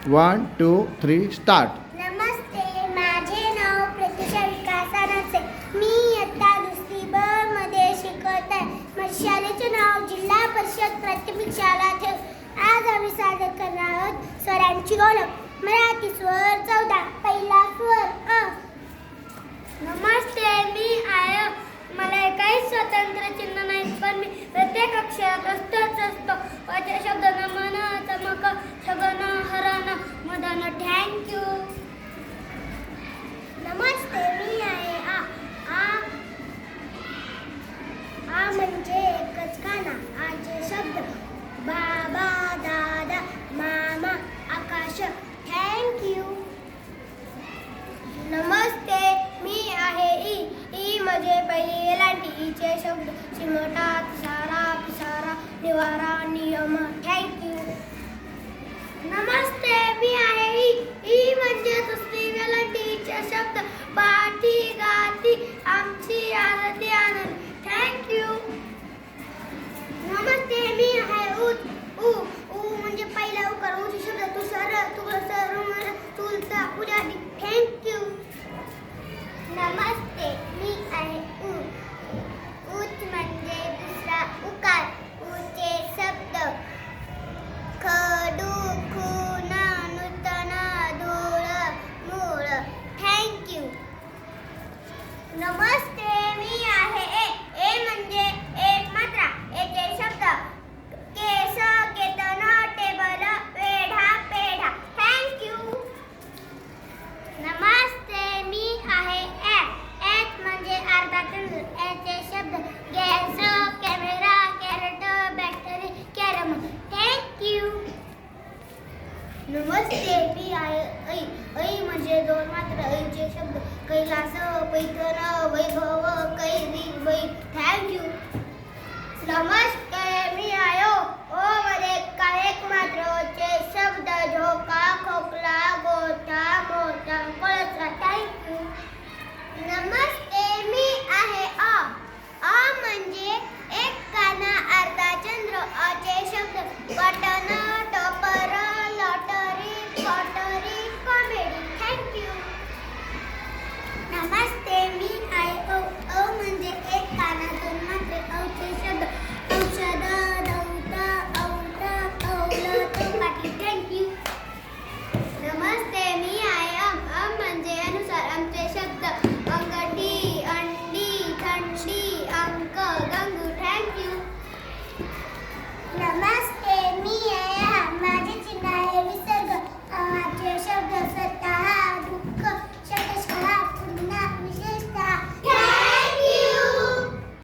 1, 2, 3 start. नमस्ते, माझे नाव प्रत्युषा विकासानसे. मी इयत्ता दुसरी ब मध्ये शिकत आहे. माझ्या शाळेचे नाव जिल्हा परिषद प्राथमिक शाळा ठेव. आज आम्ही सादर करणार आहोत स्वरांची ओळख. मराठी स्वर 14. पहिला स्वर अ. नमस्ते, मी आय. मला काही स्वतंत्र चिन्ह नाही, पण मी प्रत्येक अक्षरात असतो. माझे शब्द नमन, चमक, सगन, हरण, मदन. थँक्यू. नमस्ते, मी आहे आ. आ म्हणजे एकच काना. आचे शब्द बाबा, दादा, मामा, आकाश. थँक्यू. नमस्ते, मी आहे ई. ई म्हणजे पहिली वेलांटी. ईचे शब्द चिमटा, पिसारा, पिसारा, निवारा, नियम. थँक्यू. नमस्ते, मी आहे ई. ई म्हणजे दुसरी वेलांटी. ईचे शब्द पाठी, गाती, आमची, आरती, आनंद. थँक्यू. नमस्ते, मी आहे ऊत. ऊ. ऊ म्हणजे पहिला उकार. ऊचे शब्द तुषार, तुळसर, चुलता, उजाडी. थँक्यू. नमस्ते, मी आहे ऊ. ऊत म्हणजे दुसरा उकार. ऊचे शब्द खडू, खून, नूतन, धूळ, मूळ. थँक्यू. नमस्ते, मी आहे ए. ए म्हणजे एक मात्रा. एचे शब्द केस, केतन, टेबल, पेढा, पेढा. थँक्यू. नमस्ते, मी आहे ए. एच म्हणजे अर्धा चंद्र. एचे शब्द gas, camera, carrot, battery, carrom. Thank you. नमस्ते, मी आहे ऐ. ऐ म्हणजे दोन मात्र. ऐचे शब्द कैलास, पैठण, वैभव, कैरी, वै. थँक्यू. नमस्ते, मी आहे ओ. ओ मध्ये एक मात्र. ओचे शब्द झोका, खोकला, गोठा, मोठा, कोळसा. थँक्यू. नमस्ते, मी आहे अ. अ म्हणजे एक काना, अर्धा चंद्र. अचे शब्द बटन,